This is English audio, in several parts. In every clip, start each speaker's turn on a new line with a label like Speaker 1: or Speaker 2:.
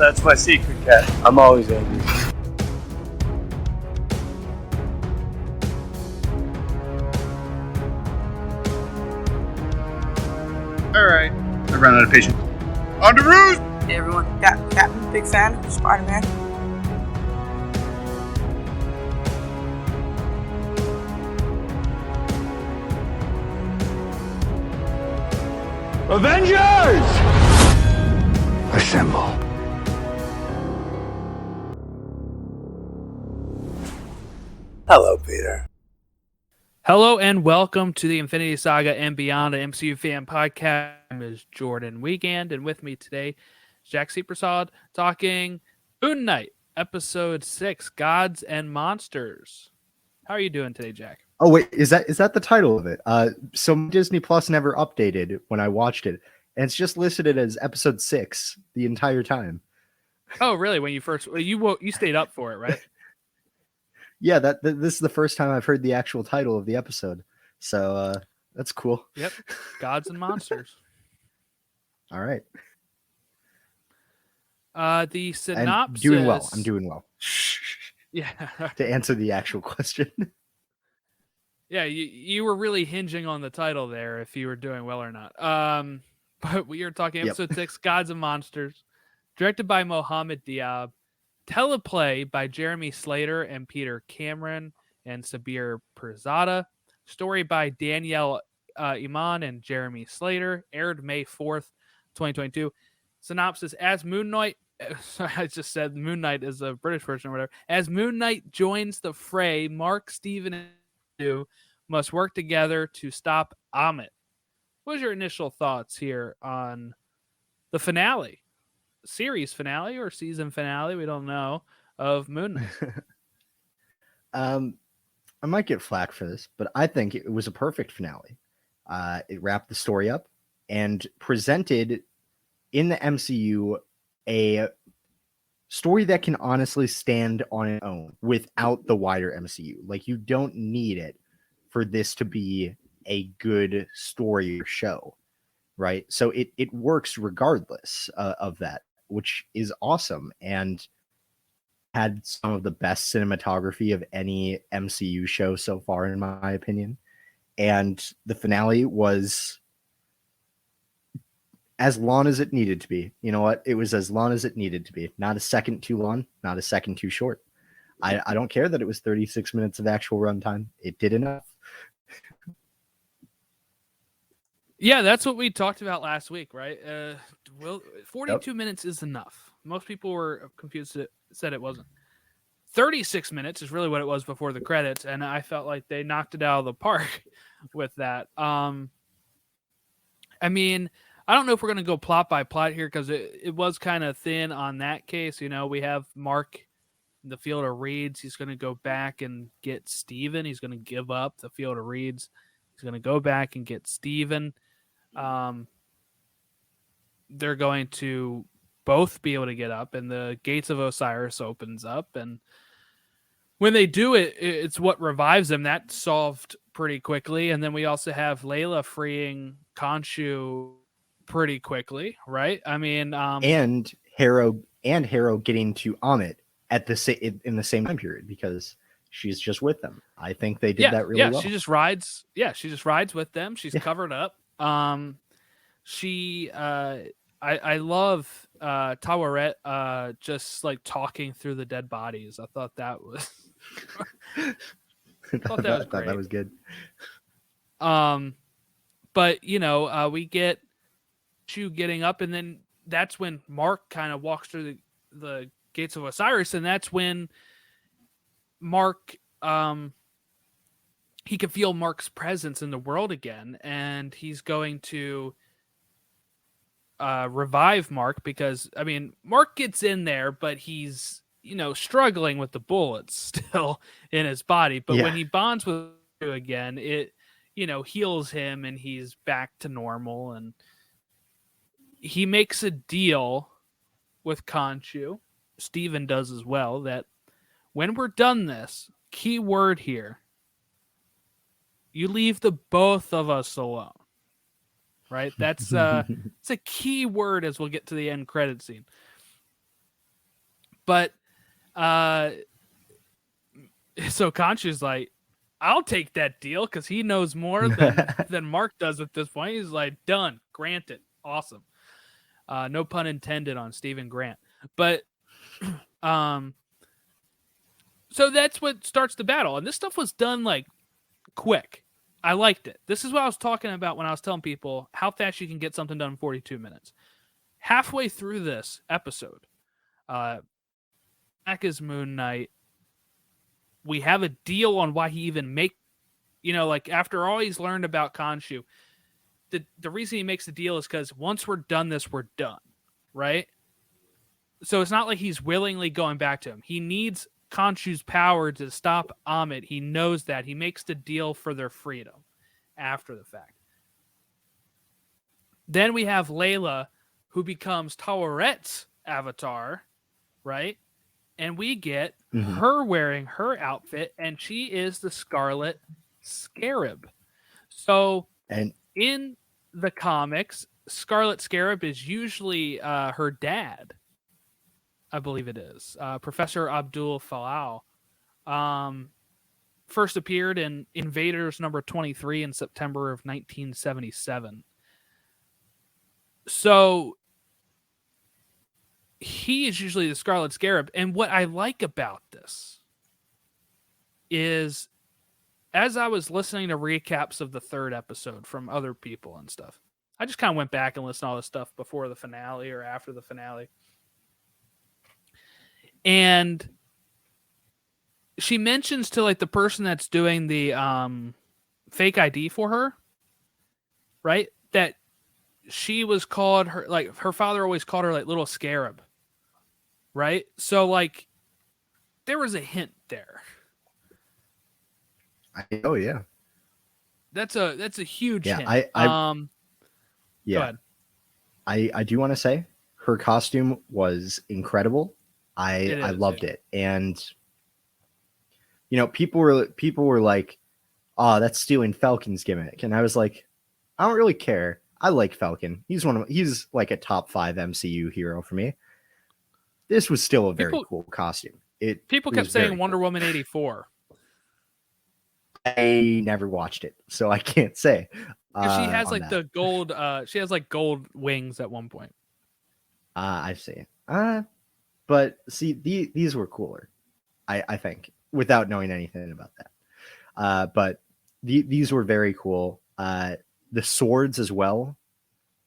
Speaker 1: That's my secret, cat. I'm always angry.
Speaker 2: Alright. I ran out of patience. On the roost!
Speaker 3: Hey everyone, Captain, big fan of Spider-Man.
Speaker 4: Avengers! Assemble.
Speaker 1: Hello, Peter.
Speaker 5: Hello and welcome to the Infinity Saga and Beyond, an MCU fan podcast. My name is Jordan Weekend, and with me today is Jack C. Pirzada talking Moon Knight, Episode 6, Gods and Monsters. How are you doing today, Jack?
Speaker 6: Oh wait, is that the title of it? So Disney Plus never updated when I watched it, and it's just listed as Episode 6 the entire time.
Speaker 5: Oh, really? When you first you stayed up for it, right?
Speaker 6: Yeah, this is the first time I've heard the actual title of the episode, so that's cool.
Speaker 5: Yep, Gods and Monsters.
Speaker 6: All right.
Speaker 5: The synopsis.
Speaker 6: I'm doing well.
Speaker 5: Yeah.
Speaker 6: To answer the actual question.
Speaker 5: Yeah, you were really hinging on the title there if you were doing well or not. But we are talking episode 6, Gods and Monsters, directed by Mohamed Diab, Teleplay by Jeremy Slater and Peter Cameron and Sabir Pirzada, story by Danielle Iman and Jeremy Slater, aired May 4th, 2022. Synopsis: as Moon Knight, I just said Moon Knight is a British version or whatever. As Moon Knight joins the fray, Marc, Steven, and Khonshu must work together to stop Ammit. What was your initial thoughts here on the finale? Series finale or season finale, we don't know, of Moon Knight?
Speaker 6: I might get flack for this, but I think it was a perfect finale. It wrapped the story up and presented in the MCU a story that can honestly stand on its own without the wider MCU. Like, you don't need it for this to be a good story or show, right? So it works regardless of that, which is awesome, and had some of the best cinematography of any MCU show so far, in my opinion. And the finale was as long as it needed to be. You know what? It was as long as it needed to be. Not a second too long, not a second too short. I don't care that it was 36 minutes of actual runtime. It did enough.
Speaker 5: Yeah, that's what we talked about last week, right? 42 minutes is enough. Most people were confused, said it wasn't. 36 minutes is really what it was before the credits, and I felt like they knocked it out of the park with that. I mean, I don't know if we're going to go plot by plot here, because it was kind of thin on that case. You know, we have Marc in the Field of Reeds. He's going to go back and get Steven. He's going to give up the Field of Reeds. He's going to go back and get Steven. They're going to both be able to get up, and the Gates of Osiris opens up, and when they do it, it's what revives them. That solved pretty quickly. And then we also have Layla freeing Khonshu pretty quickly, right? I mean,
Speaker 6: and Harrow getting to Ammit in the same time period, because she's just with them. I think they did that really well.
Speaker 5: She just rides. Yeah, she just rides with them. She's covered up. I love Tawaret just like talking through the dead bodies. I thought that was
Speaker 6: that was good.
Speaker 5: But you know, we get Khonshu getting up, and then that's when Marc kind of walks through the Gates of Osiris, and that's when Marc he can feel Marc's presence in the world again, and he's going to revive Marc, because I mean, Marc gets in there, but he's, you know, struggling with the bullets still in his body. But when he bonds with you again, it, you know, heals him, and he's back to normal. And he makes a deal with Khonshu. Steven does as well, that when we're done this, key word here, you leave the both of us alone. Right? That's it's a key word as we'll get to the end credit scene. But so Khonshu's like, I'll take that deal because he knows more than Marc does at this point. He's like, done, granted, awesome. No pun intended on Stephen Grant. But so that's what starts the battle. And this stuff was done like quick. I liked it. This is what I was talking about when I was telling people how fast you can get something done in 42 minutes. Halfway through this episode, back is Moon Knight. We have a deal on why he even like after all he's learned about Khonshu, the reason he makes the deal is because once we're done this, we're done, right? So it's not like he's willingly going back to him. He needs Khonshu's power to stop Ammit. He knows that. He makes the deal for their freedom after the fact. Then we have Layla, who becomes Tawaret's avatar, right? And we get her wearing her outfit, and she is the Scarlet Scarab. So, in the comics, Scarlet Scarab is usually her dad. I believe it is. Professor Abdul Falao. First appeared in Invaders number 23 in September of 1977. So he is usually the Scarlet Scarab. And what I like about this is, as I was listening to recaps of the third episode from other people and stuff, I just kind of went back and listened to all this stuff before the finale or after the finale. And she mentions to like the person that's doing the fake ID for her, right? That she was called her, like her father always called her like little scarab. Right? So like there was a hint there.
Speaker 6: Oh yeah.
Speaker 5: That's a huge hint.
Speaker 6: Yeah.
Speaker 5: Go ahead.
Speaker 6: I do want to say her costume was incredible. I loved it. And people were like, "Oh, that's stealing Falcon's gimmick." And I was like, I don't really care. I like Falcon. He's like a top 5 MCU hero for me. This was still a very cool costume.
Speaker 5: People kept saying Wonder Woman 84.
Speaker 6: I never watched it, so I can't say.
Speaker 5: She has like the gold. She has like gold wings at one point.
Speaker 6: I see. But see, these were cooler. I think, without knowing anything about that. But these were very cool. The swords as well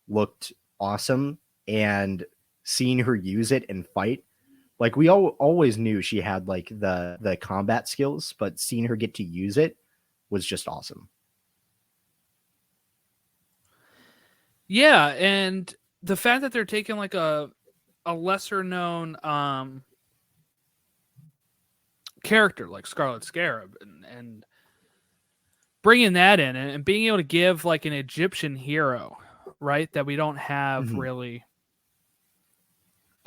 Speaker 6: looked awesome, and seeing her use it and fight, like we always knew she had like the combat skills, but seeing her get to use it was just awesome.
Speaker 5: Yeah, and the fact that they're taking like a lesser known character like Scarlet Scarab and bringing that in and being able to give like an Egyptian hero, right, that we don't have really.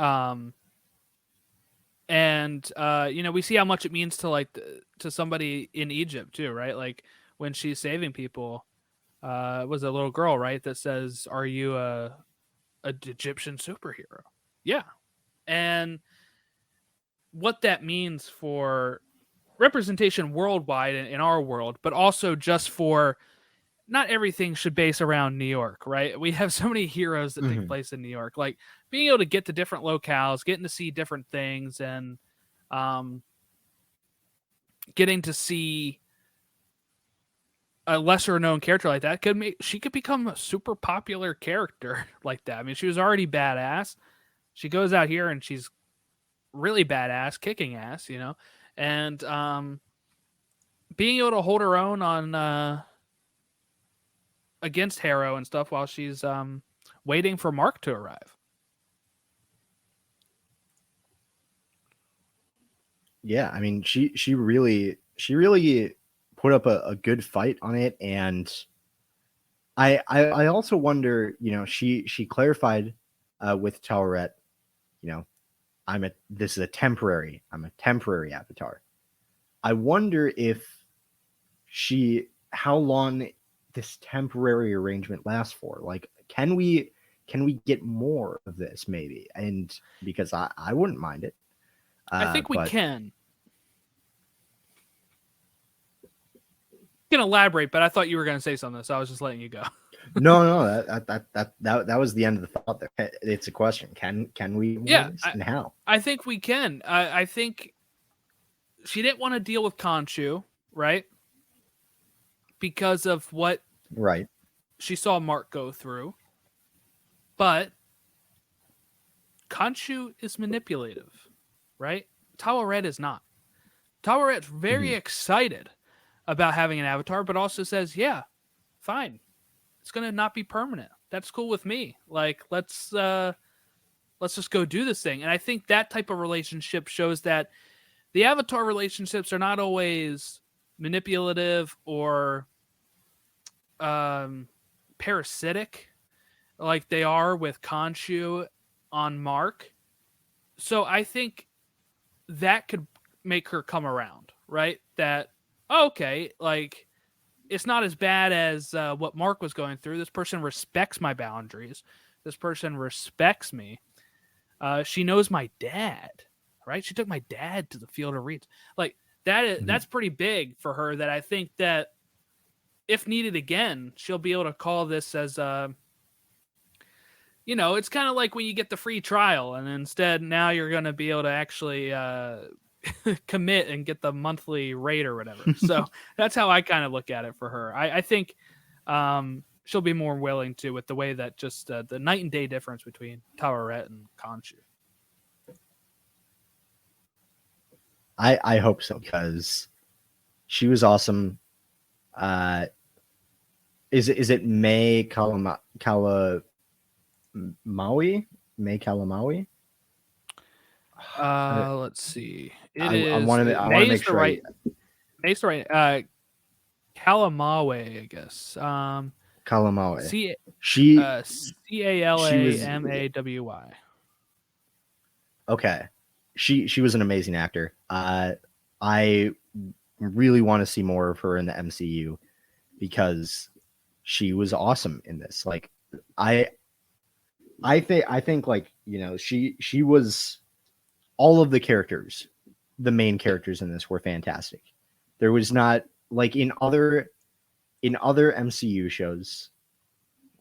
Speaker 5: We see how much it means to like to somebody in Egypt too, right? Like when she's saving people, was a little girl, right, that says, "Are you a Egyptian superhero?" Yeah, and what that means for representation worldwide in our world, but also just for not everything should base around New York, right? We have so many heroes that take place in New York. Like being able to get to different locales, getting to see different things, and getting to see a lesser known character like that she could become a super popular character like that. I mean, she was already badass. She goes out here and she's really badass, kicking ass, and being able to hold her own on against Harrow and stuff while she's waiting for Marc to arrive.
Speaker 6: Yeah, I mean, she really put up a good fight on it, and I also wonder, she clarified with Taweret, this is a temporary avatar. I wonder how long this temporary arrangement lasts for. Like, can we get more of this maybe? And because I wouldn't mind it.
Speaker 5: I think we
Speaker 6: but
Speaker 5: can. You can elaborate, but I thought you were going to say something, so I was just letting you go.
Speaker 6: no, that was the end of the thought there. It's a question. Can we do this, and how?
Speaker 5: I think we can. I think she didn't want to deal with Khonshu, right? Because of what she saw Marc go through. But Khonshu is manipulative, right? Tawaret is not. Tawaret's very excited about having an avatar, but also says, yeah, fine. It's going to not be permanent. That's cool with me. Like, let's just go do this thing. And I think that type of relationship shows that the avatar relationships are not always manipulative or parasitic like they are with Khonshu on Marc. So I think that could make her come around, right? That, okay, like, it's not as bad as what Marc was going through. This person respects my boundaries. This person respects me. She knows my dad, right? She took my dad to the field of reeds. Like, that's pretty big for her, that I think that if needed again, she'll be able to call this as it's kind of like when you get the free trial and instead now you're going to be able to actually commit and get the monthly rate or whatever. So that's how I kind of look at it for her. I think she'll be more willing to, with the way that just the night and day difference between Tawaret and Khonshu.
Speaker 6: I hope so, because she was awesome. Is it May Kalamaui? May Kalamaui?
Speaker 5: Let's see.
Speaker 6: I want to make sure.
Speaker 5: May's right. Kalamawe, I guess.
Speaker 6: Kalamaui.
Speaker 5: Calamawy.
Speaker 6: Okay. She was an amazing actor. I really want to see more of her in the MCU because she was awesome in this. Like, I think like, she was, all of the characters, the main characters in this were fantastic. There was not, like, in other MCU shows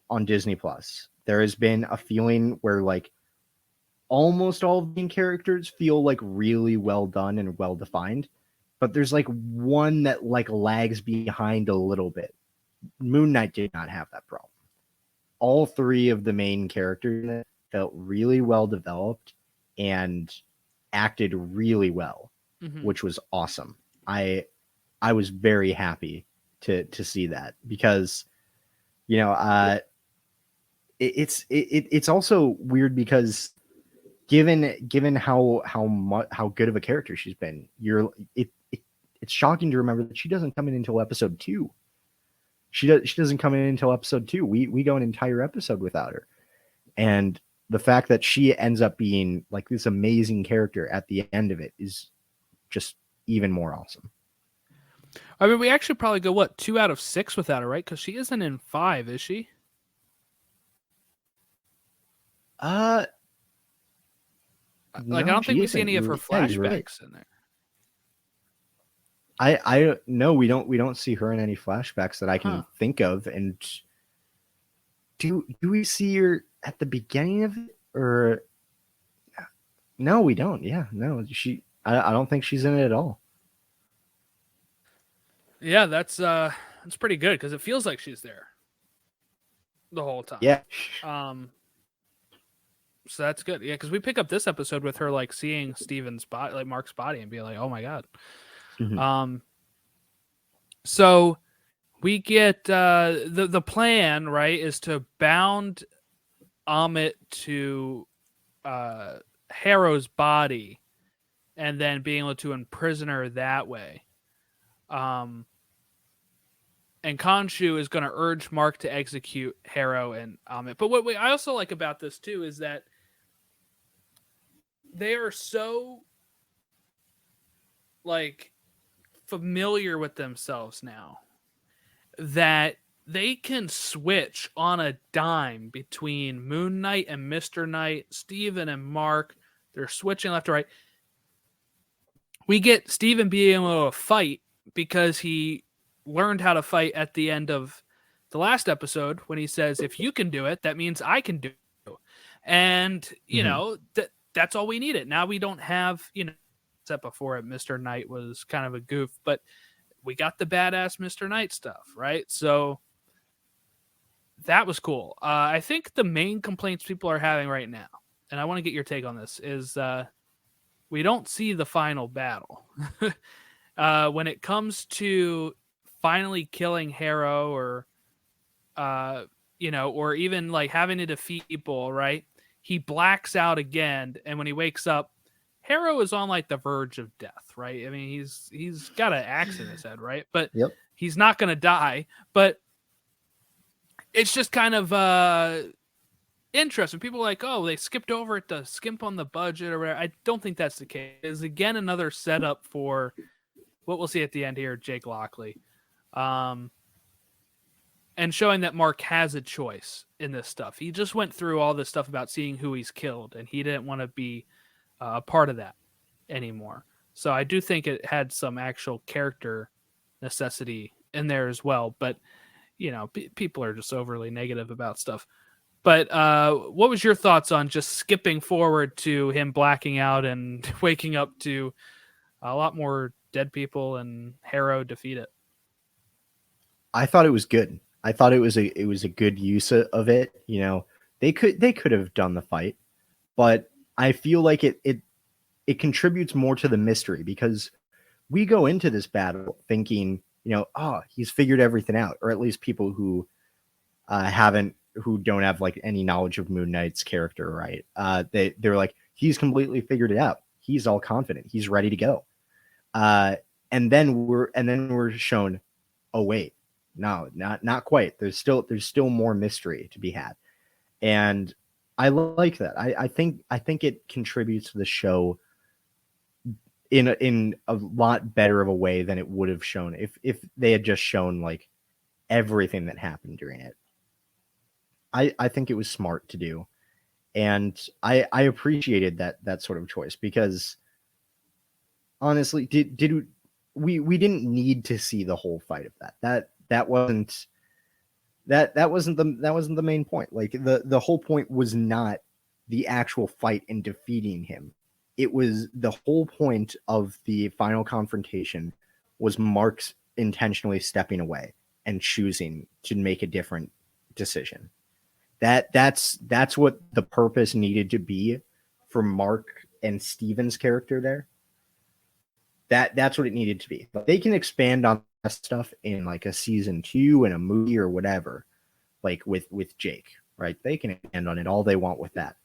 Speaker 6: on Disney Plus, there has been a feeling where, like, almost all of the main characters feel like really well done and well defined, but there's like one that like lags behind a little bit. Moon Knight did not have that problem. All three of the main characters in it felt really well developed and acted really well, which was awesome. I was very happy to see that, because it's also weird because given how good of a character she's been, it's shocking to remember that she doesn't come in until episode 2. She doesn't come in until episode 2. We go an entire episode without her, and the fact that she ends up being like this amazing character at the end of it is just even more awesome.
Speaker 5: I mean, we actually probably go 2 out of 6 without her, right? Because she isn't in 5, is she? Like, I don't think we see any of her flashbacks in there.
Speaker 6: I no, we don't see her in any flashbacks that I can think of. And do we see her at the beginning of it, or no? We don't. Yeah, no. I don't think she's in it at all.
Speaker 5: Yeah, that's pretty good, because it feels like she's there the whole time.
Speaker 6: Yeah.
Speaker 5: So that's good. Yeah, because we pick up this episode with her like seeing Steven's body, like Marc's body, and being like, "Oh my god." So we get the plan, right, is to bound Ammit to Harrow's body, and then being able to imprison her that way. And Khonshu is going to urge Marc to execute Harrow and Ammit. But what I also like about this too is that they are so like familiar with themselves now that they can switch on a dime between Moon Knight and Mr. Knight, Steven and Marc. They're switching left to right. we get Steven being able to fight because he learned how to fight at the end of the last episode when he says, if you can do it, that means I can do it. And, you know, that's all we needed. Now we don't have, you know, except before it, Mr. Knight was kind of a goof, but we got the badass Mr. Knight stuff, right? So that was cool. I think the main complaints people are having right now, and I want to get your take on this, is we don't see the final battle. When it comes to finally killing Harrow or, you know, or even like having to defeat people, right? He blacks out again, and when he wakes up, Harrow is on like the verge of death, right? I mean, he's got an axe in his head, right? But he's not going to die. But it's just kind of interesting. People are like, oh, they skipped over it to skimp on the budget or whatever. I don't think that's the case. It's again another setup for what we'll see at the end here, Jake Lockley. And showing that Marc has a choice in this stuff. He just went through all this stuff about seeing who he's killed, and he didn't want to be a part of that anymore. So I do think it had some actual character necessity in there as well. But, you know, people are just overly negative about stuff. But what was your thoughts on just skipping forward to him blacking out and waking up to a lot more dead people and Harrow defeat it?
Speaker 6: I thought it was good. I thought it was a good use of it. You know, they could have done the fight, but I feel like it contributes more to the mystery because we go into this battle thinking, you know, oh, he's figured everything out, or at least people who don't have like any knowledge of Moon Knight's character, right? They're like, he's completely figured it out. He's all confident. He's ready to go. And then we're shown, oh wait, no, not quite. There's still more mystery to be had, and I like that. I think it contributes to the show in a lot better of a way than it would have shown if they had just shown like everything that happened during it. I think it was smart to do, and I appreciated that sort of choice because honestly, we didn't need to see the whole fight of that wasn't the main point. Like the whole point was not the actual fight and defeating him. It was the whole point of the final confrontation was Marc's intentionally stepping away and choosing to make a different decision. That's what the purpose needed to be for Marc and Steven's character there. That's what it needed to be. But they can expand on that stuff in like a season 2 and a movie or whatever, like with Jake, right? They can expand on it all they want with that.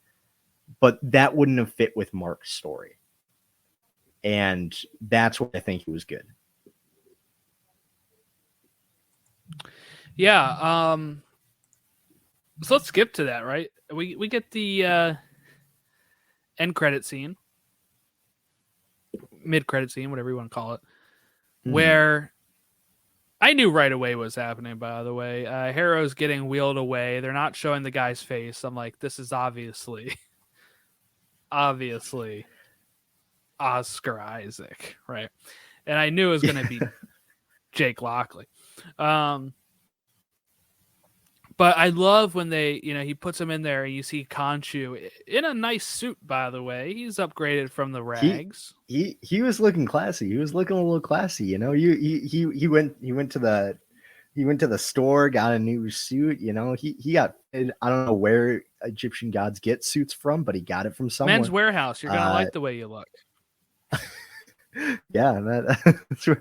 Speaker 6: But that wouldn't have fit with Marc's story. And that's what I think was good.
Speaker 5: Yeah. So let's skip to that, right? We get the end credit scene, mid credit scene, whatever you want to call it, where I knew right away what was happening. By the way, Harrow's getting wheeled away. They're not showing the guy's face. I'm like, this is obviously Oscar Isaac, right? And I knew it was going to be Jake Lockley. But I love when they, you know, he puts him in there and you see Khonshu in a nice suit, by the way. He's upgraded from the rags.
Speaker 6: He was looking classy. He was looking a little classy, you know. He went to the store, got a new suit, you know. He got, I don't know where Egyptian gods get suits from, but he got it from somewhere.
Speaker 5: Men's Warehouse. You're gonna like the way you look.
Speaker 6: Yeah,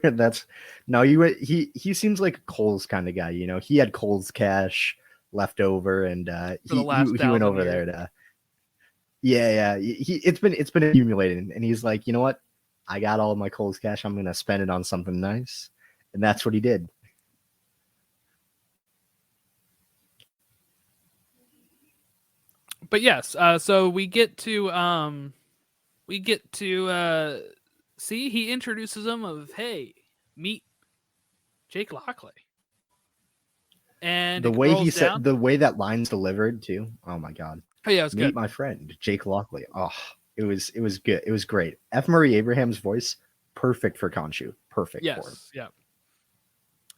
Speaker 6: that's weird. He seems like a Kohl's kind of guy, you know. He had Kohl's cash left over, and he went over there to. Yeah. It's been accumulating, and he's like, you know what? I got all of my Kohl's cash. I'm gonna spend it on something nice, and that's what he did.
Speaker 5: But yes, so we get to see, he introduces him of, hey, meet Jake Lockley. And
Speaker 6: the way he said, the way that line's delivered too. Oh my god!
Speaker 5: Oh yeah, it was
Speaker 6: meet
Speaker 5: good.
Speaker 6: my friend Jake Lockley. Oh, it was good. It was great. F. Murray Abraham's voice perfect for Khonshu. Perfect for him.
Speaker 5: Yes, yeah.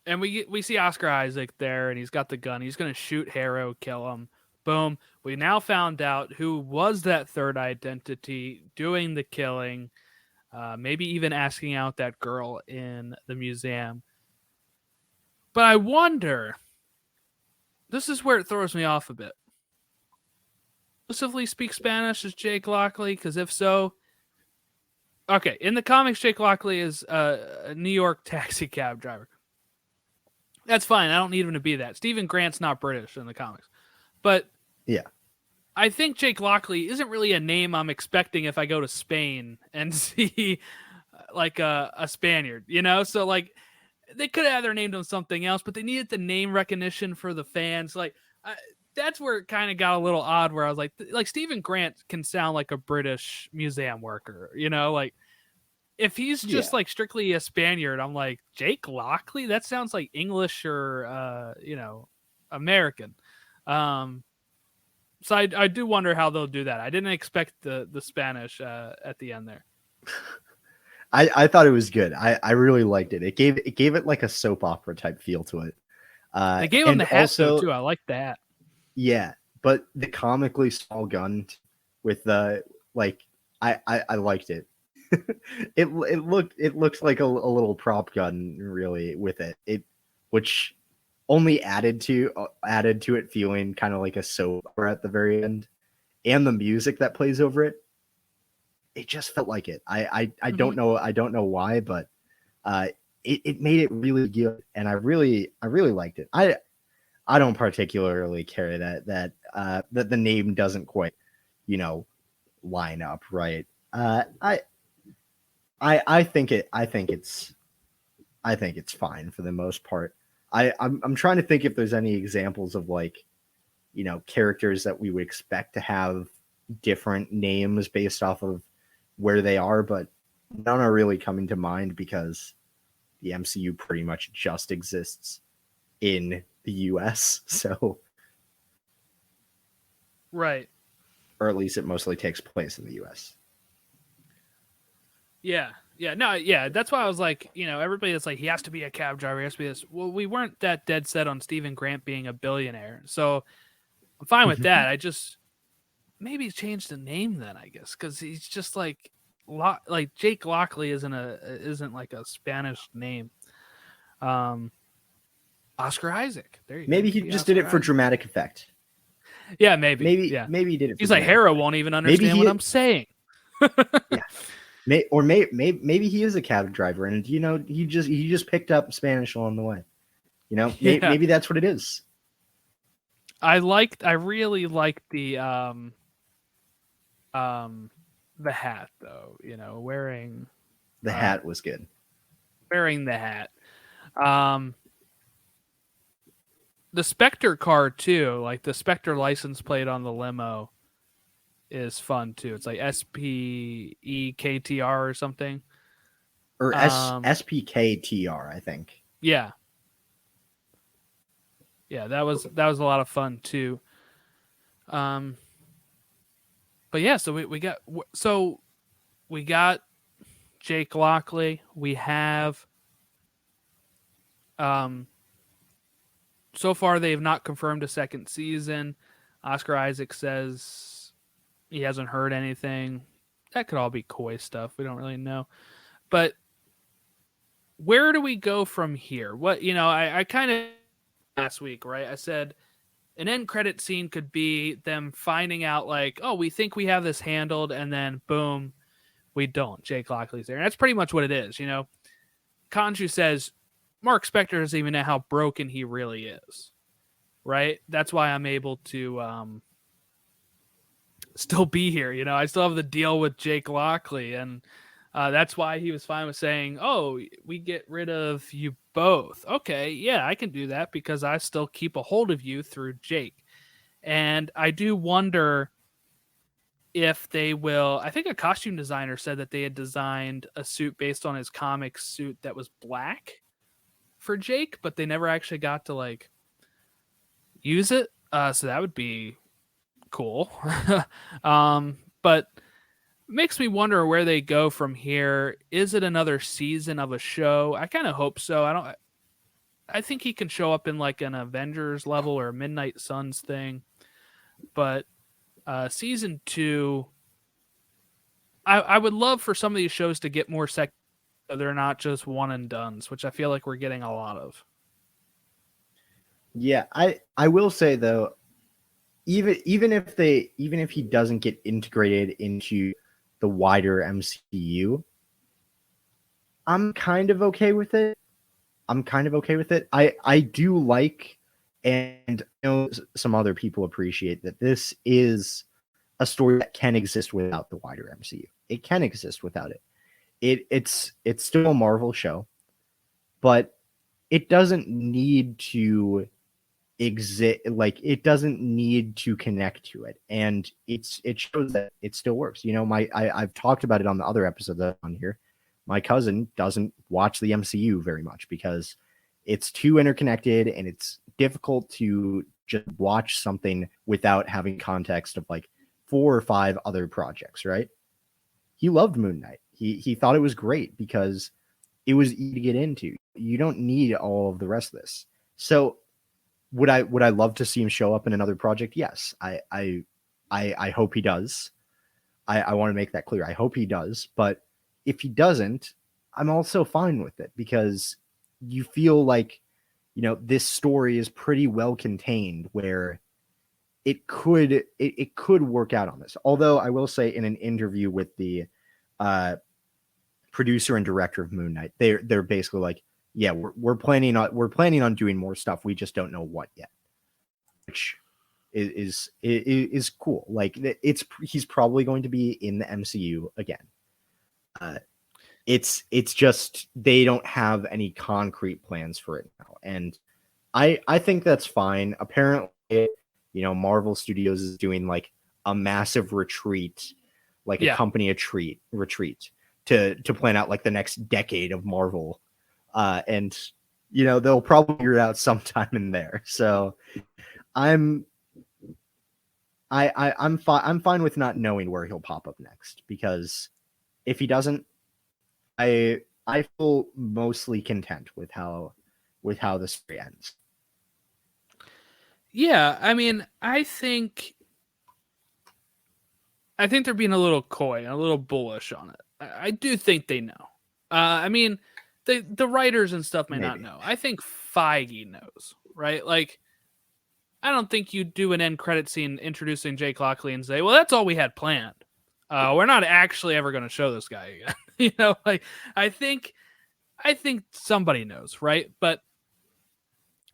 Speaker 5: And we see Oscar Isaac there, and he's got the gun. He's going to shoot Harrow, kill him. Boom. We now found out who was that third identity doing the killing, maybe even asking out that girl in the museum. But I wonder, this is where it throws me off a bit. Exclusively speak Spanish as Jake Lockley? Because if so, okay, in the comics, Jake Lockley is a New York taxi cab driver. That's fine. I don't need him to be that. Stephen Grant's not British in the comics. But
Speaker 6: yeah,
Speaker 5: I think Jake Lockley isn't really a name I'm expecting if I go to Spain and see like a Spaniard, you know? So like they could have either named him something else, but they needed the name recognition for the fans. Like that's where it kind of got a little odd where I was like Stephen Grant can sound like a British museum worker, you know, like if he's just like strictly a Spaniard, I'm like Jake Lockley. That sounds like English or you know, American. So I do wonder how they'll do that. I didn't expect the Spanish at the end there.
Speaker 6: I thought it was good. I really liked it. It gave it like a soap opera type feel to it.
Speaker 5: They gave him the hat also, too. I like that.
Speaker 6: Yeah, but the comically small gun with the like I liked it. it looks like a little prop gun really with it, which only added to it feeling kind of like a soap opera at the very end, and the music that plays over it just felt like it. I don't know why, but it made it really good, and I really liked it. I don't particularly care that the name doesn't quite, you know, line up right. I think it's fine for the most part. I'm trying to think if there's any examples of like, you know, characters that we would expect to have different names based off of where they are, but none are really coming to mind because the MCU pretty much just exists in the US. So,
Speaker 5: right.
Speaker 6: Or at least it mostly takes place in the US.
Speaker 5: Yeah. No, yeah. That's why I was like, you know, everybody that's like, he has to be a cab driver. He has to be this. Well, we weren't that dead set on Stephen Grant being a billionaire. So I'm fine with that. I just maybe change the name then, I guess. Cause he's just like Jake Lockley isn't like a Spanish name. Oscar Isaac. There you
Speaker 6: maybe
Speaker 5: go.
Speaker 6: he just did it for dramatic effect.
Speaker 5: Yeah, maybe
Speaker 6: he did it.
Speaker 5: He's like, Harrow won't even understand what I'm saying.
Speaker 6: Yeah. Maybe he is a cab driver, and you know he just picked up Spanish along the way. You know, maybe that's what it is.
Speaker 5: I really liked the hat though. You know, wearing
Speaker 6: the hat was good.
Speaker 5: Wearing the hat. The Spectre car too, like the Spectre license plate on the limo is fun too. It's like SPEKTR or something.
Speaker 6: Or SPKTR, I think.
Speaker 5: Yeah. Yeah, that was a lot of fun too. But yeah, so we got Jake Lockley. We have so far they have not confirmed a second season. Oscar Isaac says he hasn't heard anything. That could all be coy stuff. We don't really know. But where do we go from here? What, you know, I kind of last week, right? I said an end credit scene could be them finding out like, oh, we think we have this handled, and then boom, we don't. Jake Lockley's there. And that's pretty much what it is, you know. Khonshu says Marc Spector doesn't even know how broken he really is. Right? That's why I'm able to still be here. You know, I still have the deal with Jake Lockley, and that's why he was fine with saying, oh, we get rid of you both. Okay, yeah, I can do that because I still keep a hold of you through Jake. And I do wonder if they will. I think a costume designer said that they had designed a suit based on his comic suit that was black for Jake, but they never actually got to like use it. So that would be cool. But makes me wonder where they go from here. Is it another season of a show? I kind of hope so. I think he can show up in like an Avengers level or a Midnight Suns thing, but season 2, I would love for some of these shows to get more so they're not just one and dones, which I feel like we're getting a lot of.
Speaker 6: Yeah, I will say though, even if he doesn't get integrated into the wider MCU, I'm kind of okay with it. I do like, and I know some other people appreciate that this is a story that can exist without the wider MCU. It can exist without it. It's still a Marvel show, but it doesn't need to exist. Like, it doesn't need to connect to it, and it shows that it still works. You know, I've talked about it on the other episodes on here. My cousin doesn't watch the MCU very much because it's too interconnected and it's difficult to just watch something without having context of like 4 or 5 other projects, right? He loved Moon Knight. He thought it was great because it was easy to get into. You don't need all of the rest of this. So would I love to see him show up in another project? Yes. I hope he does. I want to make that clear. I hope he does, but if he doesn't, I'm also fine with it because you feel like, you know, this story is pretty well contained where it could work out on this. Although I will say in an interview with the producer and director of Moon Knight, they're basically like, yeah, we're planning on doing more stuff. We just don't know what yet, which is cool. Like, he's probably going to be in the MCU again. It's just they don't have any concrete plans for it now, and I think that's fine. Apparently, you know, Marvel Studios is doing like a massive retreat, like a company retreat to plan out like the next decade of Marvel, and you know they'll probably figure it out sometime in there. So I'm fine with not knowing where he'll pop up next, because if he doesn't, I feel mostly content with how the story ends.
Speaker 5: Yeah, I mean, I think they're being a little coy, a little bullish on it. I do think they know. I mean, the writers and stuff may not know. I think Feige knows, right? Like, I don't think you do an end credit scene introducing Jake Lockley and say, "Well, that's all we had planned. We're not actually ever going to show this guy again." You know, like, I think somebody knows, right? But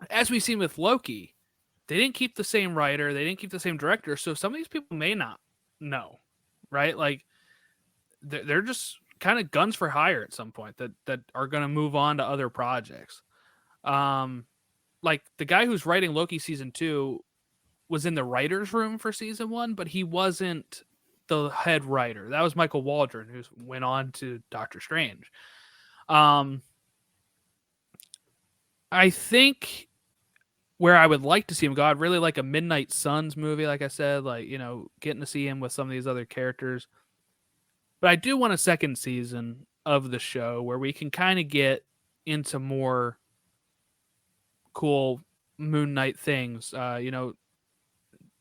Speaker 5: as we've seen with Loki, they didn't keep the same writer, they didn't keep the same director, so some of these people may not know, right? Like, they're just kind of guns for hire at some point that are going to move on to other projects. Like, the guy who's writing Loki season 2 was in the writer's room for season 1, but he wasn't the head writer. That was Michael Waldron, who went on to Doctor Strange. I think where I would like to see him go, I'd really like a Midnight Suns movie, like I said, like, you know, getting to see him with some of these other characters. But I do want a second season of the show where we can kind of get into more cool Moon Knight things. You know,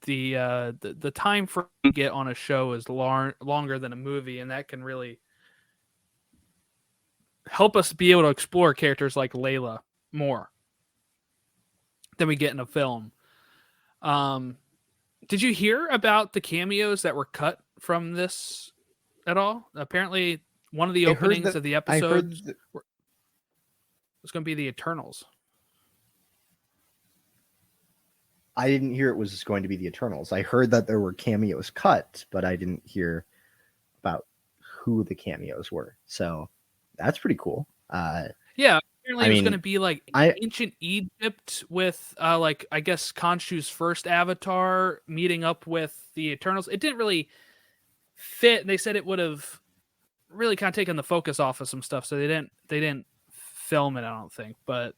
Speaker 5: the time frame you get on a show is longer than a movie, and that can really help us be able to explore characters like Layla more than we get in a film. Did you hear about the cameos that were cut from this at all? Apparently, one of the openings of the episode was going to be the Eternals.
Speaker 6: I didn't hear it was going to be the Eternals. I heard that there were cameos cut, but I didn't hear about who the cameos were. So that's pretty cool.
Speaker 5: Yeah, apparently it was going to be like ancient Egypt with like, I guess, Khonshu's first avatar meeting up with the Eternals. It didn't really fit. They said it would have really kind of taken the focus off of some stuff, so they didn't film it, I don't think. But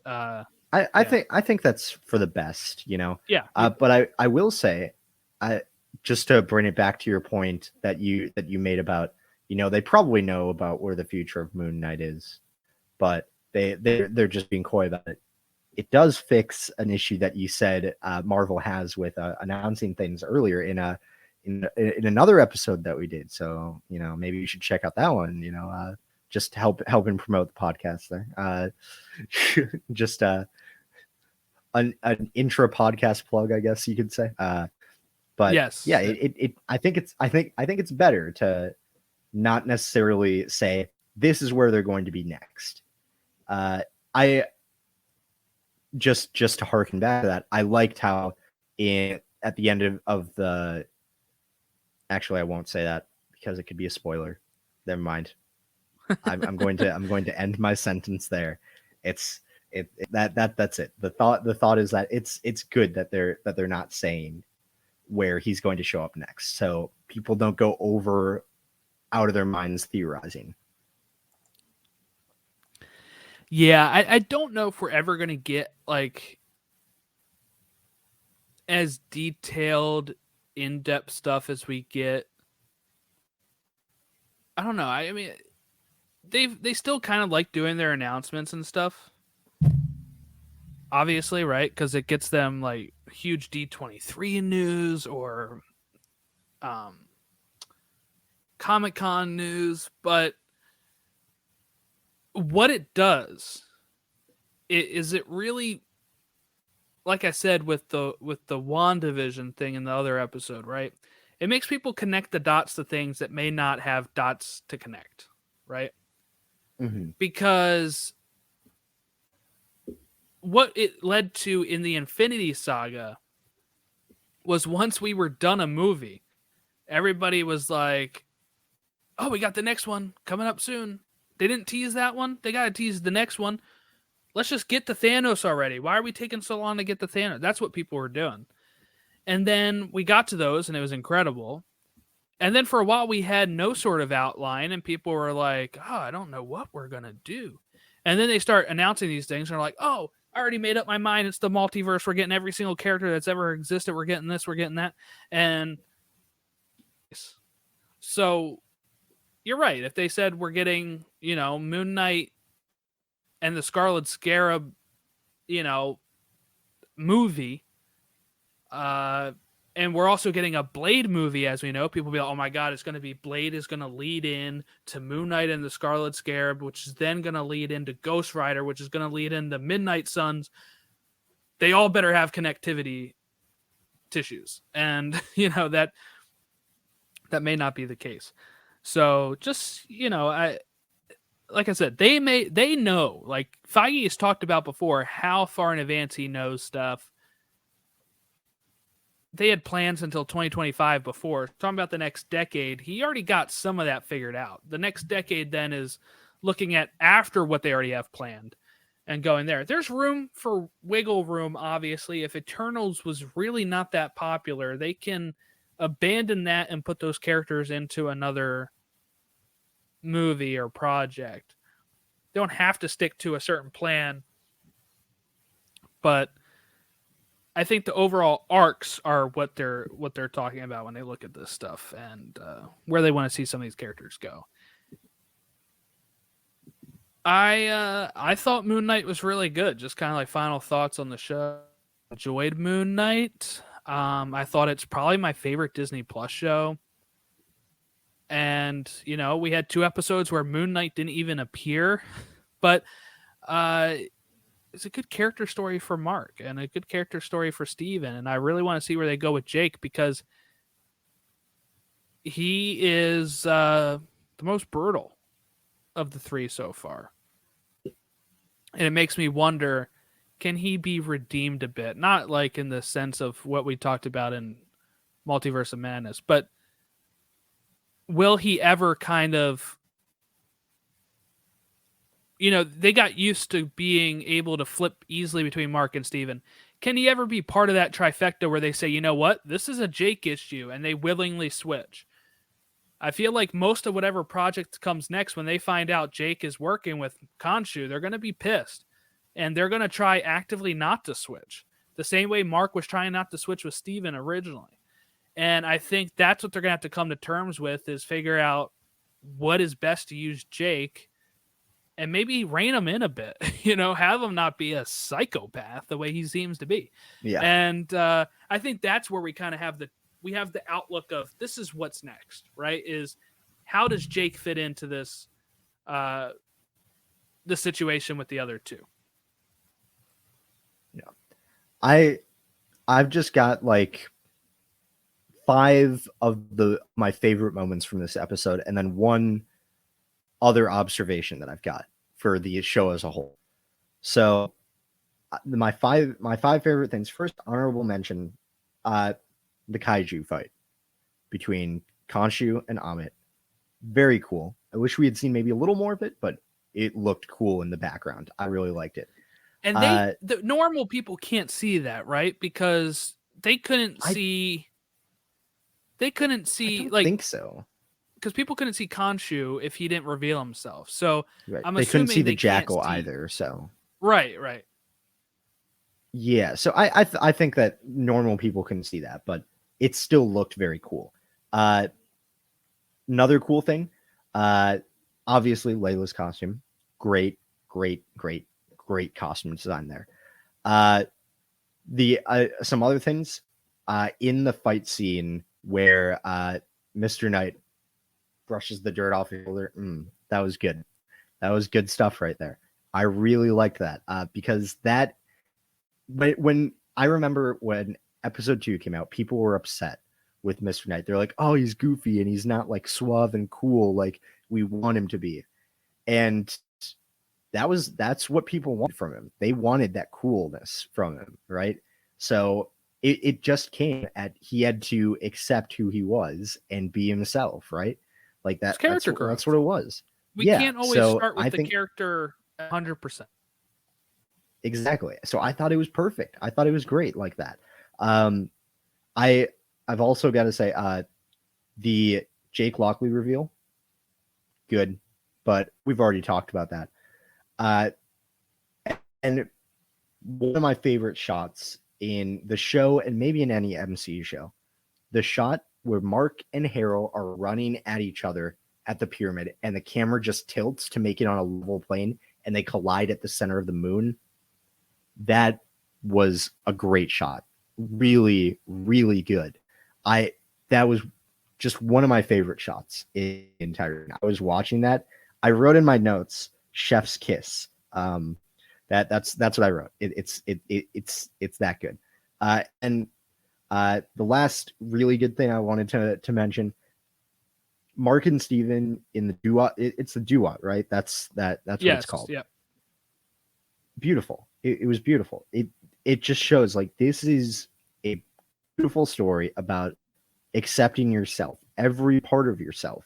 Speaker 5: I
Speaker 6: think that's for the best, you know.
Speaker 5: Yeah.
Speaker 6: But I will say, just to bring it back to your point that you made about, they probably know about where the future of Moon Knight is, but they're just being coy about it. It does fix an issue that you said Marvel has with announcing things earlier in another episode that we did. So maybe you should check out that one. Just helping promote the podcast there. Just an intra podcast plug, I guess you could say. But
Speaker 5: yes,
Speaker 6: yeah, I think it's better to not necessarily say this is where they're going to be next. I just to harken back to that, I liked how at the end of the. Actually, I won't say that because it could be a spoiler. Never mind. I'm going to end my sentence there. That's it. The thought is that it's good that they're not saying where he's going to show up next, so people don't go out of their minds theorizing.
Speaker 5: Yeah, I don't know if we're ever going to get like as detailed, in-depth stuff as we get. I don't know. I mean, they still kind of like doing their announcements and stuff. Obviously, right? Because it gets them like huge D23 news or Comic-Con news, but what it does is it really, like I said with the WandaVision thing in the other episode, right? It makes people connect the dots to things that may not have dots to connect, right?
Speaker 6: Mm-hmm.
Speaker 5: Because what it led to in the Infinity Saga was once we were done a movie, everybody was like, oh, we got the next one coming up soon. They didn't tease that one. They got to tease the next one. Let's just get to Thanos already. Why are we taking so long to get to Thanos? That's what people were doing. And then we got to those, and it was incredible. And then for a while, we had no sort of outline, and people were like, oh, I don't know what we're going to do. And then they start announcing these things, and they're like, oh, I already made up my mind. It's the multiverse. We're getting every single character that's ever existed. We're getting this. We're getting that. And so you're right. If they said we're getting, Moon Knight and the Scarlet Scarab, movie, and we're also getting a Blade movie, as we know, people will be like, oh my God, it's going to be Blade is going to lead in to Moon Knight and the Scarlet Scarab, which is then going to lead into Ghost Rider, which is going to lead into Midnight Suns. They all better have connectivity tissues. And, that may not be the case. So just, like I said, they know, like Feige has talked about before, how far in advance he knows stuff. They had plans until 2025 before. Talking about the next decade, he already got some of that figured out. The next decade then is looking at after what they already have planned and going there. There's room for wiggle room, obviously. If Eternals was really not that popular, they can abandon that and put those characters into another movie or project. They don't have to stick to a certain plan, but I think the overall arcs are what they're talking about when they look at this stuff and where they want to see some of these characters go. I thought Moon Knight was really good. Just kind of like final thoughts on the show. Enjoyed Moon Knight. I thought it's probably my favorite Disney Plus show. And, we had 2 episodes where Moon Knight didn't even appear, but it's a good character story for Marc and a good character story for Steven. And I really want to see where they go with Jake because he is the most brutal of the 3 so far. And it makes me wonder, can he be redeemed a bit? Not like in the sense of what we talked about in Multiverse of Madness, but will he ever kind of, they got used to being able to flip easily between Marc and Steven. Can he ever be part of that trifecta where they say, you know what, this is a Jake issue, and they willingly switch? I feel like most of whatever project comes next, when they find out Jake is working with Khonshu, they're going to be pissed. And they're going to try actively not to switch. The same way Marc was trying not to switch with Steven originally. And I think that's what they're going to have to come to terms with, is figure out what is best to use Jake and maybe rein him in a bit, you know, have him not be a psychopath the way he seems to be.
Speaker 6: Yeah.
Speaker 5: And I think that's where we kind of have the outlook of this is what's next, right? Is how does Jake fit into this, the situation with the other two?
Speaker 6: Yeah. I've just got like 5 of my favorite moments from this episode, and then one other observation that I've got for the show as a whole. So my five favorite things. First, honorable mention, the kaiju fight between Khonshu and Ammit. Very cool. I wish we had seen maybe a little more of it, but it looked cool in the background. I really liked it.
Speaker 5: And the normal people can't see that, right? Because they couldn't see. They couldn't see.
Speaker 6: I don't
Speaker 5: like
Speaker 6: think so.
Speaker 5: Because people couldn't see Khonshu if he didn't reveal himself. So
Speaker 6: Right.
Speaker 5: I'm
Speaker 6: They couldn't see the
Speaker 5: assuming can't
Speaker 6: jackal
Speaker 5: see-
Speaker 6: either. So
Speaker 5: Right.
Speaker 6: yeah. So I think that normal people couldn't see that, but it still looked very cool. Another cool thing, obviously Layla's costume, great costume design there. Some other things, in the fight scene where Mr. Knight brushes the dirt off his shoulder, that was good. That was good stuff right there. I really liked that, because that, when I remember when episode 2 came out, people were upset with Mr. Knight. They're like, oh, he's goofy and he's not like suave and cool like we want him to be. And that's what people want from him. They wanted that coolness from him, right? So it just came at, he had to accept who he was and be himself, right? Like that. That's what it was.
Speaker 5: We can't always start with the character 100%.
Speaker 6: Exactly. So I thought it was perfect. I thought it was great like that. I've also got to say, the Jake Lockley reveal, good, but we've already talked about that. And one of my favorite shots in the show, and maybe in any MCU show, the shot where Marc and Harold are running at each other at the pyramid, and the camera just tilts to make it on a level plane, and they collide at the center of the moon. That was a great shot. Really, really good. That was just one of my favorite shots in the entire. I was watching that. I wrote in my notes, "Chef's kiss." That's what I wrote. It's that good. And the last really good thing I wanted to mention, Marc and Steven in the duo. It's the duo, right? That's what it's called.
Speaker 5: Yeah.
Speaker 6: Beautiful. It was beautiful. It just shows like this is a beautiful story about accepting yourself, every part of yourself,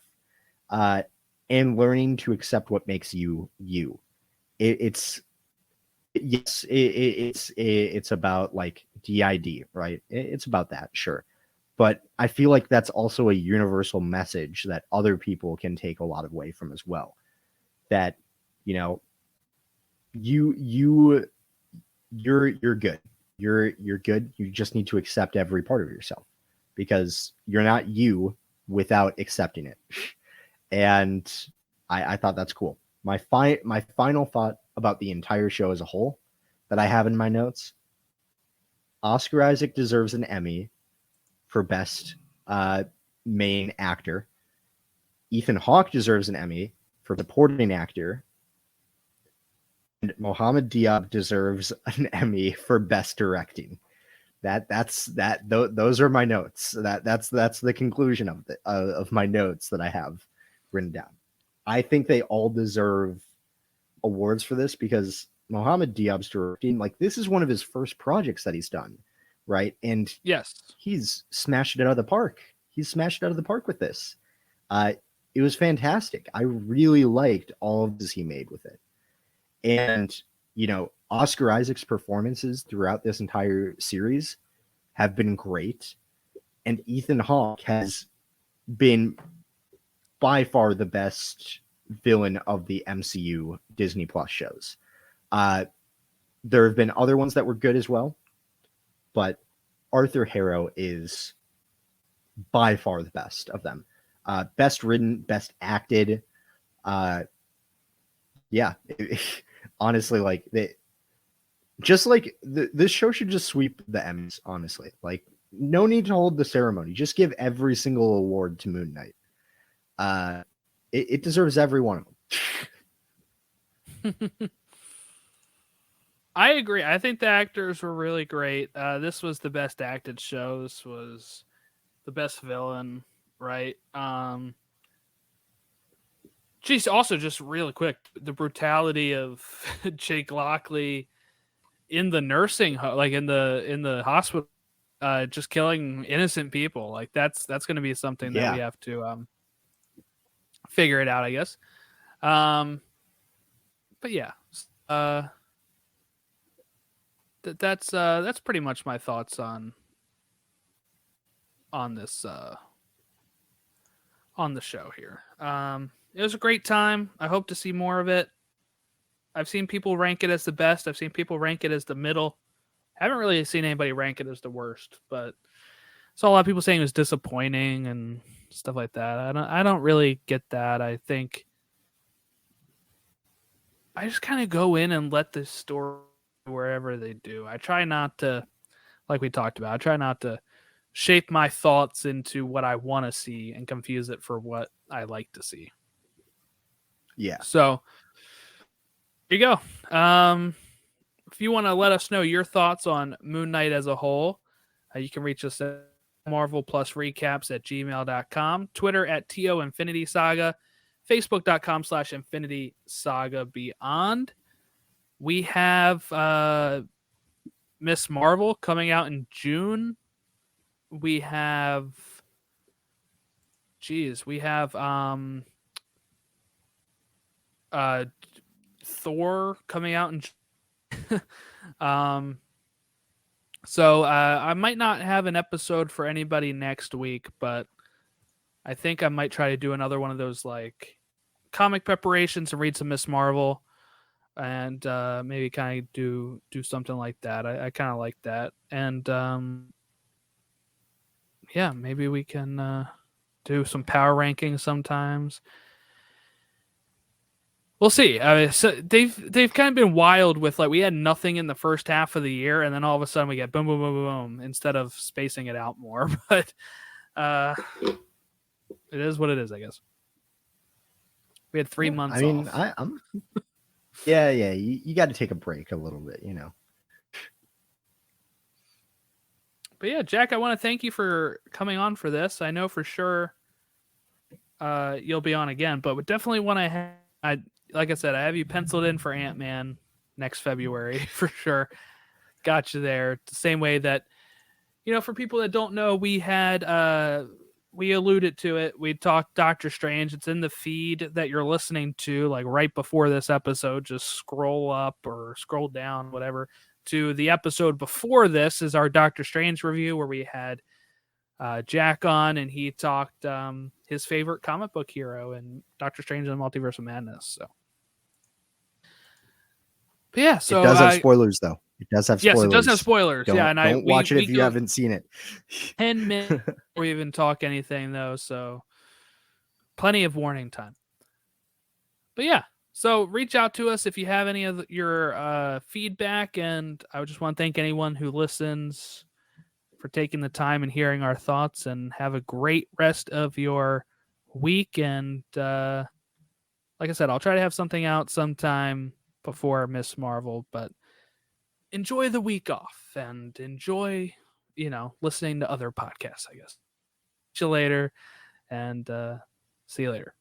Speaker 6: and learning to accept what makes you you. It's about like DID, right? It's about that, sure. But I feel like that's also a universal message that other people can take a lot of away from as well. That, you know, you're good. You're good. You just need to accept every part of yourself, because you're not you without accepting it. And I thought that's cool. My final thought about the entire show as a whole that I have in my notes: Oscar Isaac deserves an Emmy for best main actor. Ethan Hawke deserves an Emmy for supporting actor. And Mohamed Diab deserves an Emmy for best directing. Those are my notes. That's the conclusion of my notes that I have written down. I think they all deserve awards for this, because Mohamed Diab's directing, like, this is one of his first projects that he's done, right? And
Speaker 5: yes,
Speaker 6: he's smashed it out of the park. He's smashed it out of the park with this. It was fantastic. I really liked all of this he made with it. And, you know, Oscar Isaac's performances throughout this entire series have been great. And Ethan Hawke has been by far the best villain of the MCU Disney Plus shows. There have been other ones that were good as well, but Arthur Harrow is by far the best of them. Best written, best acted. Yeah, honestly, like this show should just sweep the Emmys. Honestly, like no need to hold the ceremony. Just give every single award to Moon Knight. It deserves every one of them.
Speaker 5: I agree. I think the actors were really great. This was the best acted show. This was the best villain, right? Geez, also just really quick, the brutality of Jake Lockley in the nursing home, like in the hospital, just killing innocent people. Like that's going to be something that we have to figure it out, I guess. But yeah, that's pretty much my thoughts on this on the show here. It was a great time. I hope to see more of it. I've seen people rank it as the best. I've seen people rank it as the middle. Haven't really seen anybody rank it as the worst, but saw a lot of people saying it was disappointing and stuff like that. I don't really get that. I think I just kind of go in and let this story wherever they do. I try not to, like we talked about, I try not to shape my thoughts into what I want to see and confuse it for what I like to see.
Speaker 6: Yeah.
Speaker 5: So here you go. If you want to let us know your thoughts on Moon Knight as a whole, you can reach us at marvelplusrecaps@gmail.com, Twitter at TO Infinity Saga, Facebook.com/Infinity Saga Beyond. We have Miss Marvel coming out in June. We have Thor coming out in so I might not have an episode for anybody next week, but I think I might try to do another one of those like comic preparations and read some Miss Marvel and maybe kind of do something like that. I kind of like that. And yeah, maybe we can do some power rankings sometimes. We'll see. So they've kind of been wild with like we had nothing in the first half of the year, and then all of a sudden we get boom, boom, boom, boom, boom instead of spacing it out more. But it is what it is, I guess. We had 3 months.
Speaker 6: I mean,
Speaker 5: off.
Speaker 6: I'm. Yeah. You got to take a break a little bit, you know.
Speaker 5: But yeah, Jack, I want to thank you for coming on for this. I know for sure you'll be on again, but we definitely want to have. Like I said, I have you penciled in for Ant-Man next February for sure. Got you there. The same way that, for people that don't know, we had, we alluded to it. We talked Doctor Strange. It's in the feed that you're listening to, like right before this episode. Just scroll up or scroll down, whatever, to the episode before this is our Doctor Strange review where we had Jack on, and he talked his favorite comic book hero in Doctor Strange and the Multiverse of Madness. So, but yeah, so
Speaker 6: it does have spoilers, though. It does have spoilers.
Speaker 5: Yes, it does have spoilers.
Speaker 6: Don't watch it if you haven't seen it.
Speaker 5: 10 minutes before we even talk anything, though, so plenty of warning time. But yeah, so reach out to us if you have any of your feedback, and I just want to thank anyone who listens for taking the time and hearing our thoughts, and have a great rest of your week. And like I said, I'll try to have something out sometime before Miss Marvel, but enjoy the week off and enjoy, listening to other podcasts, I guess. See you later, and see you later.